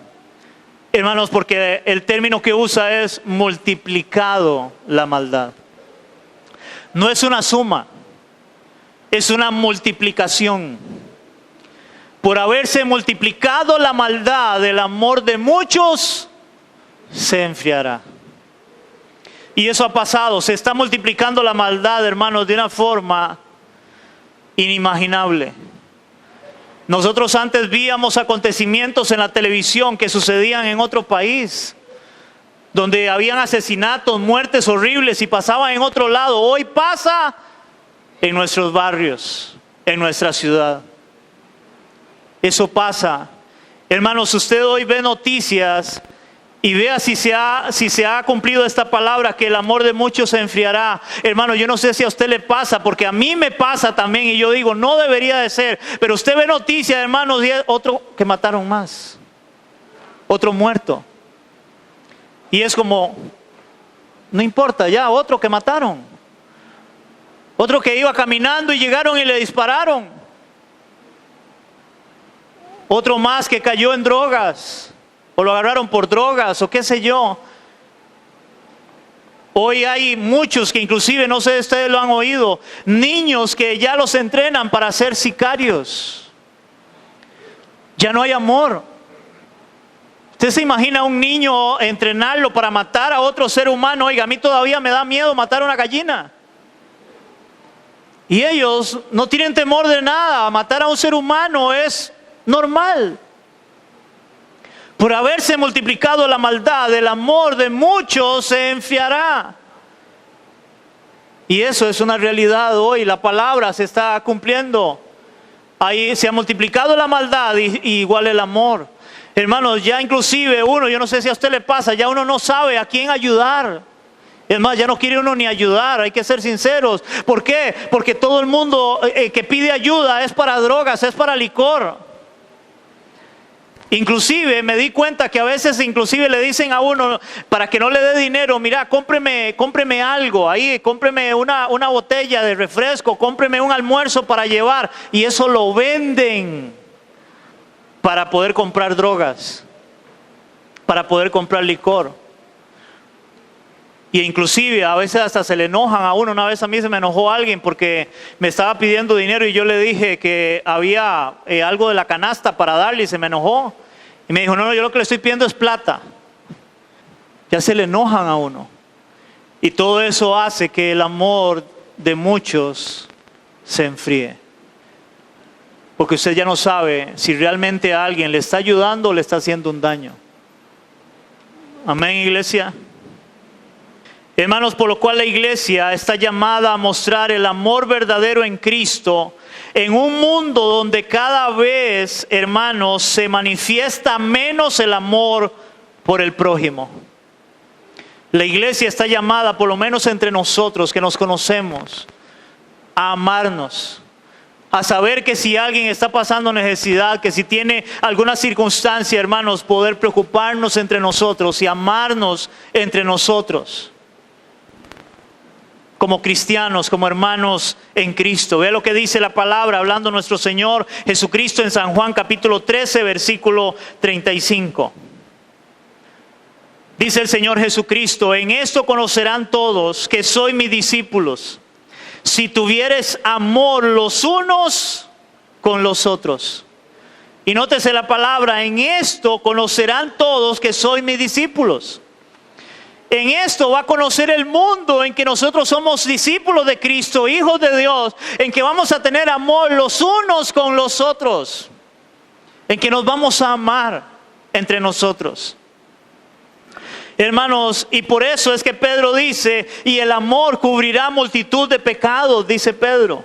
Speaker 1: Hermanos, porque el término que usa es multiplicado la maldad. No es una suma, es una multiplicación. Por haberse multiplicado la maldad, el amor de muchos se enfriará. Y eso ha pasado, se está multiplicando la maldad, hermanos, de una forma inimaginable. Nosotros antes víamos acontecimientos en la televisión que sucedían en otro país, donde habían asesinatos, muertes horribles y pasaban en otro lado. Hoy pasa en nuestros barrios, en nuestra ciudad. Eso pasa. Hermanos, usted hoy ve noticias y vea si se ha cumplido esta palabra, que el amor de muchos se enfriará. Hermano, yo no sé si a usted le pasa, porque a mí me pasa también y yo digo, no debería de ser. Pero usted ve noticias, hermanos, y otro que mataron más. Otro muerto. Y es como, no importa, ya otro que mataron. Otro que iba caminando y llegaron y le dispararon. Otro más que cayó en drogas. O lo agarraron por drogas, o qué sé yo. Hoy hay muchos que inclusive, no sé si ustedes lo han oído, niños que ya los entrenan para ser sicarios. Ya no hay amor. ¿Usted se imagina a un niño entrenarlo para matar a otro ser humano? Oiga, a mí todavía me da miedo matar a una gallina. Y ellos no tienen temor de nada. Matar a un ser humano es normal. Por haberse multiplicado la maldad, el amor de muchos se enfriará. Y eso es una realidad hoy. La palabra se está cumpliendo. Ahí se ha multiplicado la maldad y igual el amor. Hermanos, ya inclusive uno, yo no sé si a usted le pasa, ya uno no sabe a quién ayudar. Es más, ya no quiere uno ni ayudar, hay que ser sinceros. ¿Por qué? Porque todo el mundo que pide ayuda es para drogas, es para licor. Inclusive me di cuenta que a veces inclusive le dicen a uno para que no le dé dinero, mira, cómpreme algo ahí, cómpreme una botella de refresco, cómpreme un almuerzo para llevar, y eso lo venden para poder comprar drogas, para poder comprar licor. Y inclusive a veces hasta se le enojan a uno. Una vez a mí se me enojó alguien porque me estaba pidiendo dinero y yo le dije que había algo de la canasta para darle y se me enojó. Y me dijo, no, yo lo que le estoy pidiendo es plata. Ya se le enojan a uno. Y todo eso hace que el amor de muchos se enfríe. Porque usted ya no sabe si realmente a alguien le está ayudando o le está haciendo un daño. Amén, iglesia. Hermanos, por lo cual la iglesia está llamada a mostrar el amor verdadero en Cristo en un mundo donde cada vez, hermanos, se manifiesta menos el amor por el prójimo. La iglesia está llamada, por lo menos entre nosotros que nos conocemos, a amarnos, a saber que si alguien está pasando necesidad, que si tiene alguna circunstancia, hermanos, poder preocuparnos entre nosotros y amarnos entre nosotros. Como cristianos, como hermanos en Cristo. Vea lo que dice la palabra, hablando nuestro Señor Jesucristo en San Juan capítulo 13, versículo 35. Dice el Señor Jesucristo, en esto conocerán todos que soy mis discípulos, si tuvieres amor los unos con los otros. Y nótese la palabra, en esto conocerán todos que soy mis discípulos. En esto va a conocer el mundo en que nosotros somos discípulos de Cristo, hijos de Dios, en que vamos a tener amor los unos con los otros, en que nos vamos a amar entre nosotros. Hermanos, y por eso es que Pedro dice, y el amor cubrirá multitud de pecados, dice Pedro.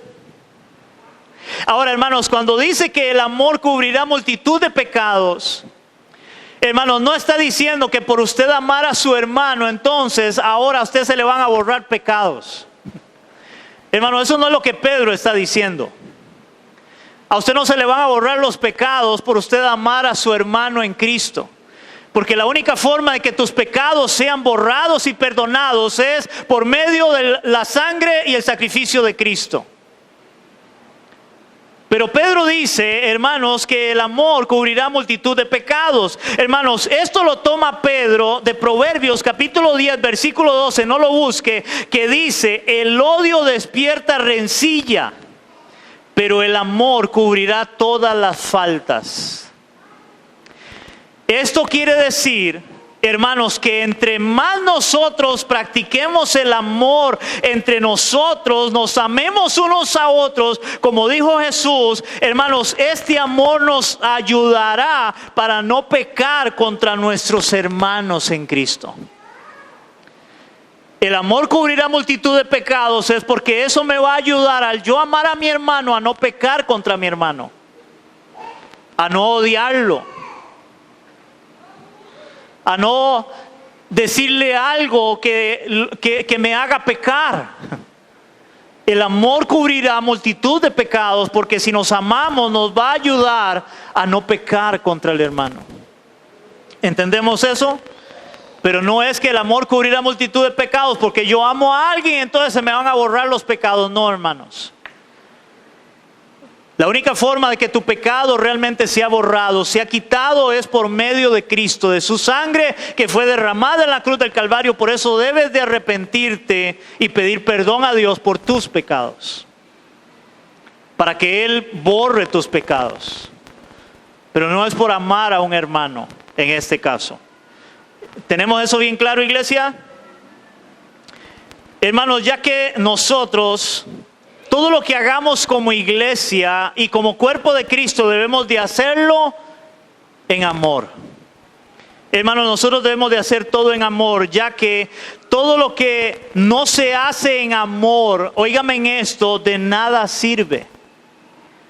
Speaker 1: Ahora, hermanos, cuando dice que el amor cubrirá multitud de pecados, hermanos, no está diciendo que por usted amar a su hermano, entonces ahora a usted se le van a borrar pecados. Hermano, eso no es lo que Pedro está diciendo. A usted no se le van a borrar los pecados por usted amar a su hermano en Cristo. Porque la única forma de que tus pecados sean borrados y perdonados es por medio de la sangre y el sacrificio de Cristo. Pero Pedro dice, hermanos, que el amor cubrirá multitud de pecados. Hermanos, esto lo toma Pedro de Proverbios capítulo 10, versículo 12, no lo busque, que dice, el odio despierta rencilla, pero el amor cubrirá todas las faltas. Esto quiere decir, hermanos, que entre más nosotros practiquemos el amor entre nosotros, nos amemos unos a otros, como dijo Jesús, hermanos, este amor nos ayudará para no pecar contra nuestros hermanos en Cristo. El amor cubrirá multitud de pecados, es porque eso me va a ayudar al yo amar a mi hermano, a no pecar contra mi hermano, a no odiarlo, a no decirle algo que me haga pecar. El amor cubrirá multitud de pecados, porque si nos amamos nos va a ayudar a no pecar contra el hermano. ¿Entendemos eso? Pero no es que el amor cubrirá multitud de pecados porque yo amo a alguien entonces se me van a borrar los pecados. No, hermanos. La única forma de que tu pecado realmente sea borrado, sea quitado, es por medio de Cristo, de su sangre que fue derramada en la cruz del Calvario. Por eso debes de arrepentirte y pedir perdón a Dios por tus pecados, para que Él borre tus pecados. Pero no es por amar a un hermano en este caso. ¿Tenemos eso bien claro, iglesia? Hermanos, ya que nosotros, todo lo que hagamos como iglesia y como cuerpo de Cristo, debemos de hacerlo en amor. Hermanos, nosotros debemos de hacer todo en amor, ya que todo lo que no se hace en amor, óigame en esto, de nada sirve.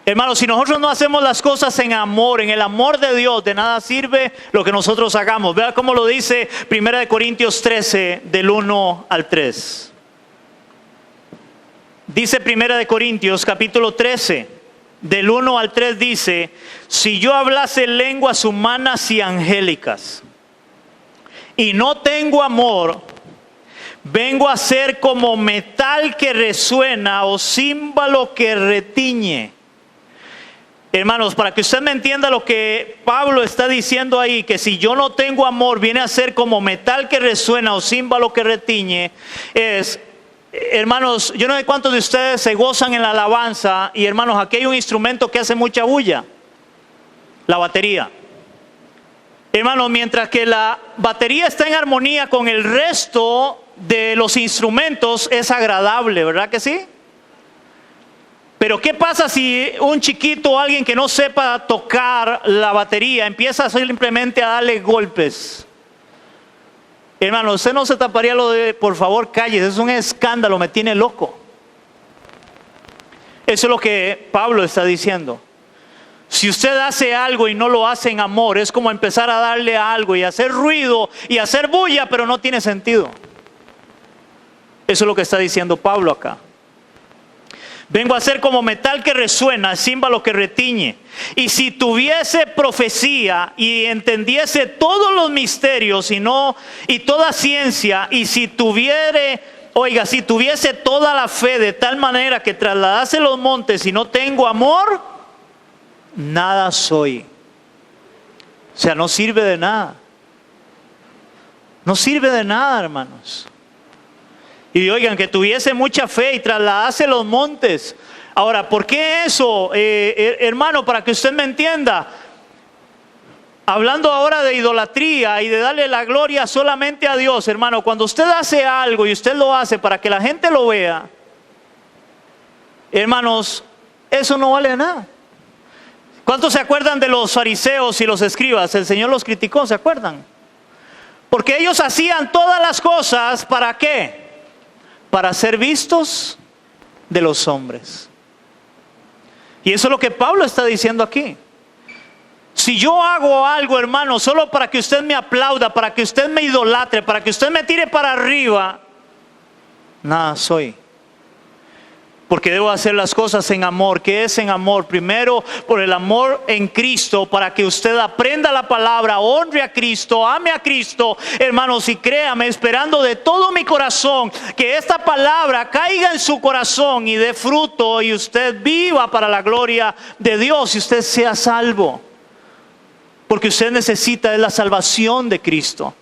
Speaker 1: Hermanos, si nosotros no hacemos las cosas en amor, en el amor de Dios, de nada sirve lo que nosotros hagamos. Vea cómo lo dice 1 Corintios 13, del 1 al 3. Dice 1 Corintios capítulo 13, del 1 al 3 dice: si yo hablase lenguas humanas y angélicas, y no tengo amor, vengo a ser como metal que resuena o címbalo que retiñe. Hermanos, para que usted me entienda lo que Pablo está diciendo ahí, que si yo no tengo amor, viene a ser como metal que resuena o címbalo que retiñe, es, hermanos, yo no sé cuántos de ustedes se gozan en la alabanza, y hermanos, aquí hay un instrumento que hace mucha bulla, la batería. Hermanos, mientras que la batería está en armonía con el resto de los instrumentos, es agradable, ¿verdad que sí? Pero ¿qué pasa si un chiquito o alguien que no sepa tocar la batería empieza simplemente a darle golpes? Hermano, usted no se taparía lo de, por favor, calles, es un escándalo, me tiene loco. Eso es lo que Pablo está diciendo. Si usted hace algo y no lo hace en amor, es como empezar a darle a algo y hacer ruido y hacer bulla, pero no tiene sentido. Eso es lo que está diciendo Pablo acá. Vengo a ser como metal que resuena, címbalo que retiñe. Y si tuviese profecía y entendiese todos los misterios y toda ciencia, y si tuviese toda la fe de tal manera que trasladase los montes y no tengo amor, nada soy. O sea, no sirve de nada. No sirve de nada, hermanos. Y oigan, que tuviese mucha fe y trasladase los montes. Ahora, ¿por qué eso? Hermano, para que usted me entienda. Hablando ahora de idolatría y de darle la gloria solamente a Dios, hermano. Cuando usted hace algo y usted lo hace para que la gente lo vea, hermanos, eso no vale nada. ¿Cuántos se acuerdan de los fariseos y los escribas? El Señor los criticó, ¿se acuerdan? Porque ellos hacían todas las cosas, ¿para qué? Para ser vistos de los hombres. Y eso es lo que Pablo está diciendo aquí. Si yo hago algo, hermano, solo para que usted me aplauda, para que usted me idolatre, para que usted me tire para arriba, nada soy. Porque debo hacer las cosas en amor. ¿Qué es en amor? Primero, por el amor en Cristo, para que usted aprenda la palabra, honre a Cristo, ame a Cristo, hermanos, y créame, esperando de todo mi corazón, que esta palabra caiga en su corazón y dé fruto, y usted viva para la gloria de Dios, y usted sea salvo. Porque usted necesita la salvación de Cristo.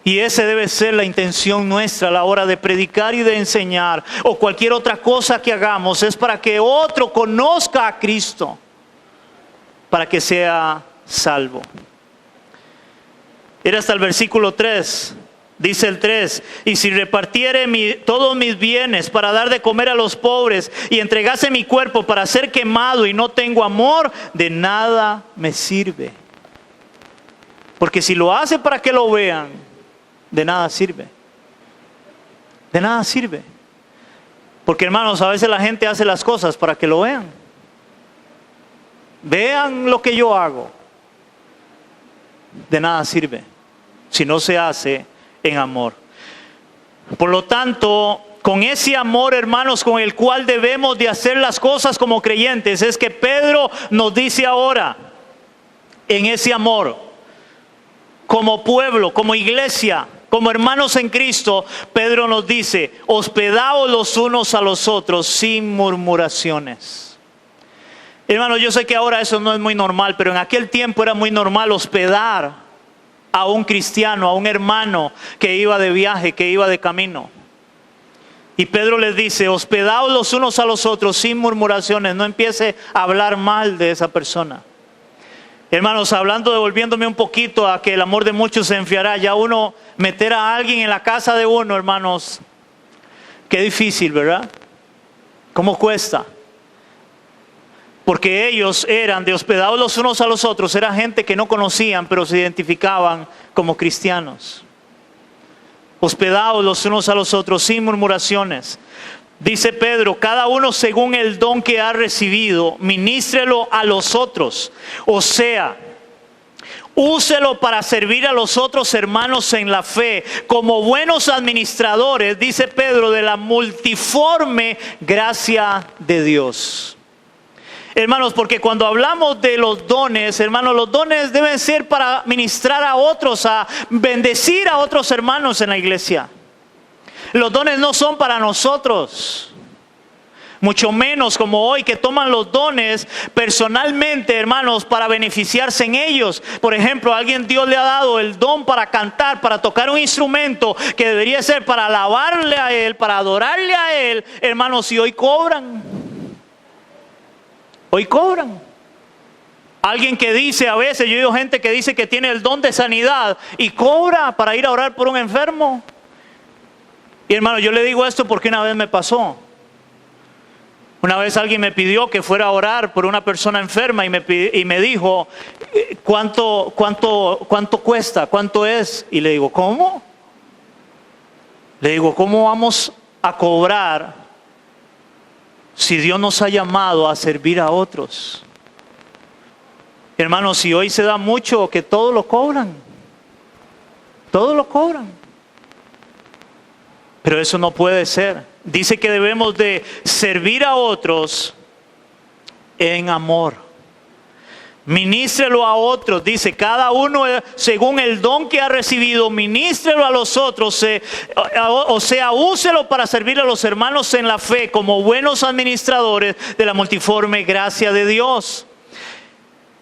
Speaker 1: Y esa debe ser la intención nuestra a la hora de predicar y de enseñar, o cualquier otra cosa que hagamos, es para que otro conozca a Cristo, para que sea salvo. Era hasta el versículo 3, dice el 3, y si repartiere todos mis bienes para dar de comer a los pobres, y entregase mi cuerpo para ser quemado y no tengo amor, de nada me sirve. Porque si lo hace para que lo vean, de nada sirve. De nada sirve. Porque, hermanos, a veces la gente hace las cosas para que lo vean. Vean lo que yo hago. De nada sirve si no se hace en amor. Por lo tanto, con ese amor, hermanos, con el cual debemos de hacer las cosas como creyentes, es que Pedro nos dice ahora, en ese amor, como pueblo, como iglesia, como hermanos en Cristo, Pedro nos dice: hospedaos los unos a los otros sin murmuraciones. Hermanos, yo sé que ahora eso no es muy normal, pero en aquel tiempo era muy normal hospedar a un cristiano, a un hermano que iba de viaje, que iba de camino. Y Pedro les dice: hospedaos los unos a los otros sin murmuraciones. No empiece a hablar mal de esa persona. Hermanos, devolviéndome un poquito a que el amor de muchos se enfriará. Ya uno meter a alguien en la casa de uno, hermanos, qué difícil, ¿verdad? ¿Cómo cuesta? porque ellos eran de hospedados los unos a los otros, era gente que no conocían, pero se identificaban como cristianos. Hospedados los unos a los otros, sin murmuraciones. Dice Pedro, cada uno según el don que ha recibido, ministrelo a los otros. O sea, úselo para servir a los otros hermanos en la fe, como buenos administradores, dice Pedro, de la multiforme gracia de Dios. Hermanos, porque cuando hablamos de los dones, hermanos, los dones deben ser para ministrar a otros, a bendecir a otros hermanos en la iglesia. Los dones no son para nosotros. Mucho menos como hoy que toman los dones personalmente, hermanos, para beneficiarse en ellos. Por ejemplo, a alguien Dios le ha dado el don para cantar, para tocar un instrumento que debería ser para alabarle a Él, para adorarle a Él. Hermanos, y hoy cobran. Hoy cobran. Alguien que dice a veces, yo he oído gente que dice que tiene el don de sanidad y cobra para ir a orar por un enfermo. Y hermano, yo le digo esto porque una vez me pasó. Una vez alguien me pidió que fuera a orar por una persona enferma y me dijo, ¿cuánto cuesta? ¿Cuánto es? Y le digo, ¿cómo? Le digo, ¿cómo vamos a cobrar si Dios nos ha llamado a servir a otros? Hermanos, si hoy se da mucho que todo lo cobran. Todo lo cobran. Pero eso no puede ser. Dice que debemos de servir a otros en amor. Ministrelo a otros, dice, cada uno según el don que ha recibido, ministrelo a los otros, o sea, úselo para servir a los hermanos en la fe como buenos administradores de la multiforme gracia de Dios.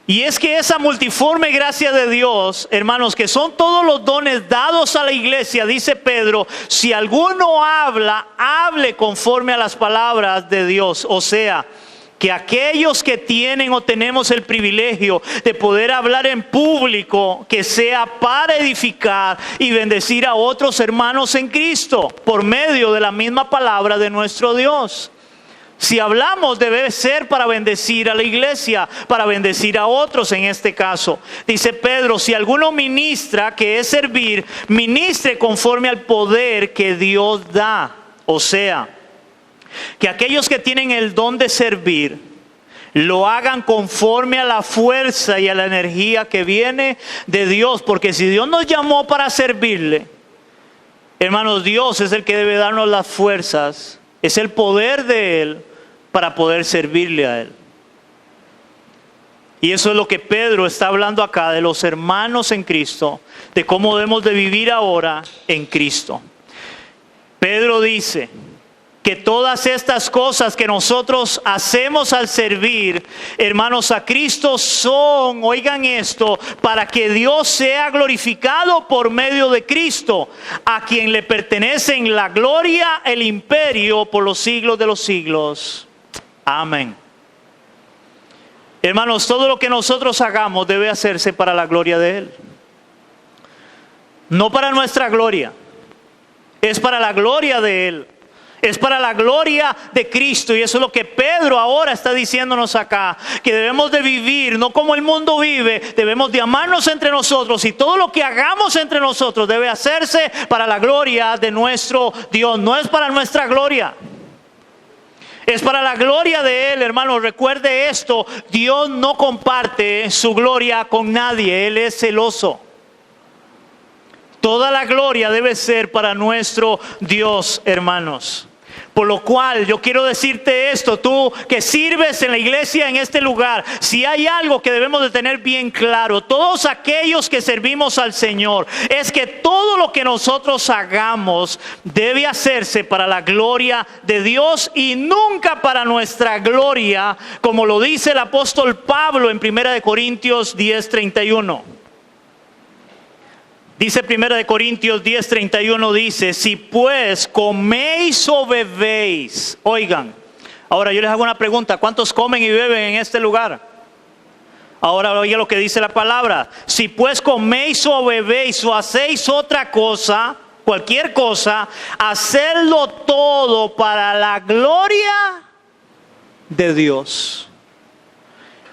Speaker 1: Y es que esa multiforme gracia de Dios, hermanos, que son todos los dones dados a la iglesia, dice Pedro, si alguno habla, hable conforme a las palabras de Dios. O sea, que aquellos que tienen o tenemos el privilegio de poder hablar en público, que sea para edificar y bendecir a otros hermanos en Cristo, por medio de la misma palabra de nuestro Dios. Si hablamos, debe ser para bendecir a la iglesia, para bendecir a otros en este caso. Dice Pedro, si alguno ministra, que es servir, ministre conforme al poder que Dios da. O sea, que aquellos que tienen el don de servir, lo hagan conforme a la fuerza y a la energía que viene de Dios. Porque si Dios nos llamó para servirle, hermanos, Dios es el que debe darnos las fuerzas. Es el poder de Él para poder servirle a Él. Y eso es lo que Pedro está hablando acá, de los hermanos en Cristo, de cómo debemos de vivir ahora en Cristo. Pedro dice que todas estas cosas que nosotros hacemos al servir, hermanos, a Cristo son, oigan esto, para que Dios sea glorificado por medio de Cristo, a quien le pertenecen la gloria, el imperio por los siglos de los siglos. Amén. Hermanos, todo lo que nosotros hagamos debe hacerse para la gloria de Él. No para nuestra gloria, es para la gloria de Él. Es para la gloria de Cristo. Y eso es lo que Pedro ahora está diciéndonos acá. Que debemos de vivir, no como el mundo vive. Debemos de amarnos entre nosotros. Y todo lo que hagamos entre nosotros debe hacerse para la gloria de nuestro Dios. No es para nuestra gloria. Es para la gloria de Él, hermanos. Recuerde esto. Dios no comparte su gloria con nadie. Él es celoso. Toda la gloria debe ser para nuestro Dios, hermanos. Por lo cual yo quiero decirte esto, tú que sirves en la iglesia en este lugar, si hay algo que debemos de tener bien claro, todos aquellos que servimos al Señor, es que todo lo que nosotros hagamos debe hacerse para la gloria de Dios y nunca para nuestra gloria, como lo dice el apóstol Pablo en 1 Corintios 10:31. Dice 1 Corintios 10:31, dice, si pues coméis o bebéis, oigan, ahora yo les hago una pregunta, ¿cuántos comen y beben en este lugar? Ahora oigan lo que dice la palabra, si pues coméis o bebéis o hacéis otra cosa, cualquier cosa, hacedlo todo para la gloria de Dios.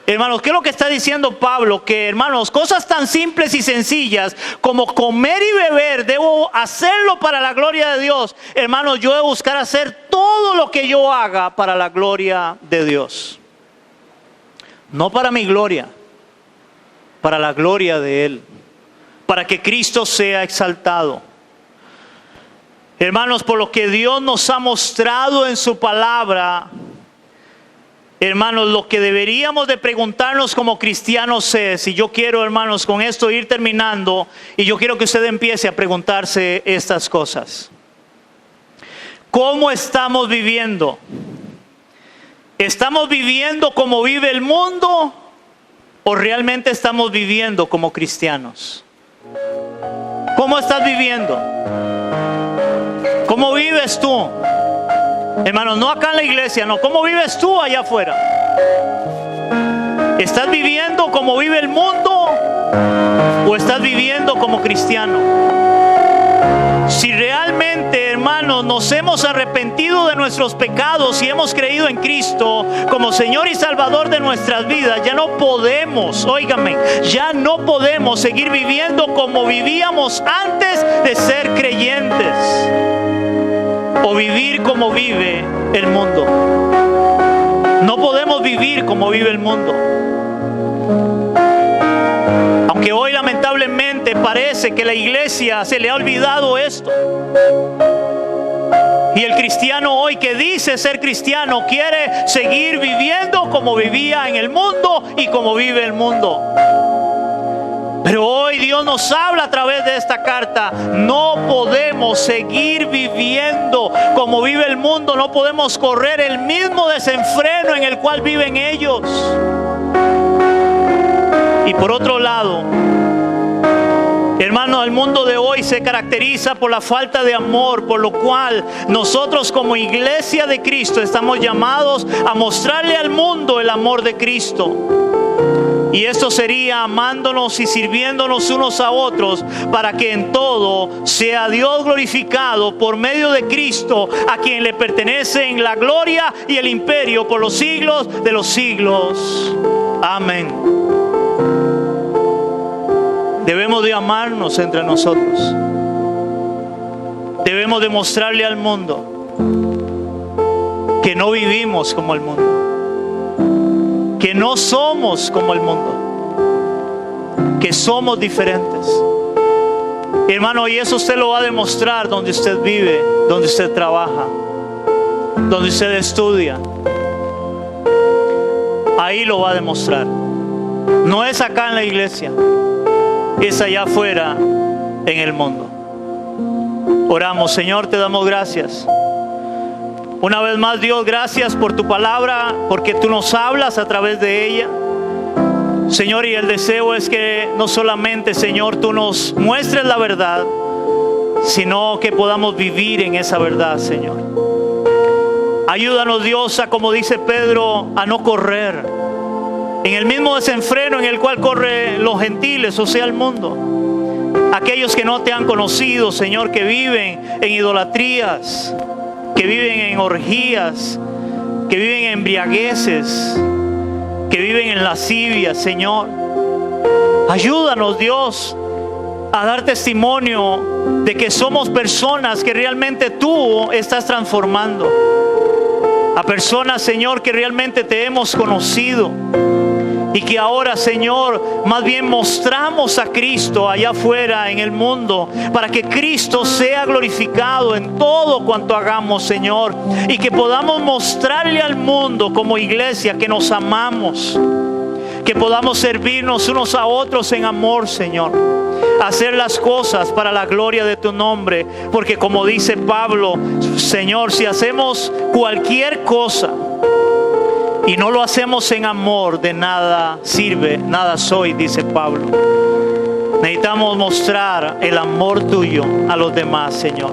Speaker 1: Hermanos, ¿qué es lo que está diciendo Pablo? Que, hermanos, cosas tan simples y sencillas como comer y beber, debo hacerlo para la gloria de Dios. Hermanos, yo debo buscar hacer todo lo que yo haga para la gloria de Dios. No para mi gloria, para la gloria de Él. Para que Cristo sea exaltado. Hermanos, por lo que Dios nos ha mostrado en su palabra, hermanos, lo que deberíamos de preguntarnos como cristianos es, y yo quiero, hermanos, con esto ir terminando, y yo quiero que usted empiece a preguntarse estas cosas. ¿Cómo estamos viviendo? ¿Estamos viviendo como vive el mundo o realmente estamos viviendo como cristianos? ¿Cómo estás viviendo? ¿Cómo vives tú? Hermanos, no acá en la iglesia, no. ¿Cómo vives tú allá afuera? ¿Estás viviendo como vive el mundo o estás viviendo como cristiano? Si realmente, hermanos, nos hemos arrepentido de nuestros pecados y hemos creído en Cristo como Señor y Salvador de nuestras vidas, ya no podemos, óigame, ya no podemos seguir viviendo como vivíamos antes de ser creyentes o vivir como vive el mundo. No podemos vivir como vive el mundo. Aunque hoy lamentablemente parece que la iglesia se le ha olvidado esto. Y el cristiano hoy que dice ser cristiano quiere seguir viviendo como vivía en el mundo y como vive el mundo. Pero hoy Dios nos habla a través de esta carta. No podemos seguir viviendo como vive el mundo. No podemos correr el mismo desenfreno en el cual viven ellos. Y por otro lado, hermano, el mundo de hoy se caracteriza por la falta de amor, por lo cual nosotros como iglesia de Cristo estamos llamados a mostrarle al mundo el amor de Cristo. Y esto sería amándonos y sirviéndonos unos a otros para que en todo sea Dios glorificado por medio de Cristo, a quien le pertenecen la gloria y el imperio por los siglos de los siglos. Amén. Debemos de amarnos entre nosotros. Debemos demostrarle al mundo que no vivimos como el mundo, que no somos como el mundo, que somos diferentes. Hermano, y eso usted lo va a demostrar donde usted vive, donde usted trabaja, donde usted estudia. Ahí lo va a demostrar. No es acá en la iglesia, es allá afuera en el mundo. Oramos. Señor, te damos gracias. Una vez más, Dios, gracias por tu palabra, porque tú nos hablas a través de ella. Señor, y el deseo es que no solamente, Señor, tú nos muestres la verdad, sino que podamos vivir en esa verdad, Señor. Ayúdanos, Dios, a, como dice Pedro, a no correr en el mismo desenfreno en el cual corren los gentiles, o sea, el mundo. Aquellos que no te han conocido, Señor, que viven en idolatrías, que viven en orgías, que viven en embriagueces, que viven en lascivias, Señor. Ayúdanos, Dios, a dar testimonio de que somos personas que realmente tú estás transformando. A personas, Señor, que realmente te hemos conocido. Y que ahora, Señor, más bien mostramos a Cristo allá afuera en el mundo, para que Cristo sea glorificado en todo cuanto hagamos, Señor. Y que podamos mostrarle al mundo como iglesia que nos amamos. Que podamos servirnos unos a otros en amor, Señor. Hacer las cosas para la gloria de tu nombre. Porque como dice Pablo, Señor, si hacemos cualquier cosa y no lo hacemos en amor, de nada sirve, nada soy, dice Pablo. Necesitamos mostrar el amor tuyo a los demás, Señor.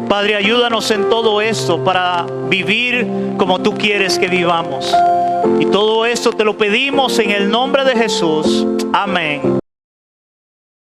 Speaker 1: Padre, ayúdanos en todo esto para vivir como tú quieres que vivamos. Y todo esto te lo pedimos en el nombre de Jesús. Amén.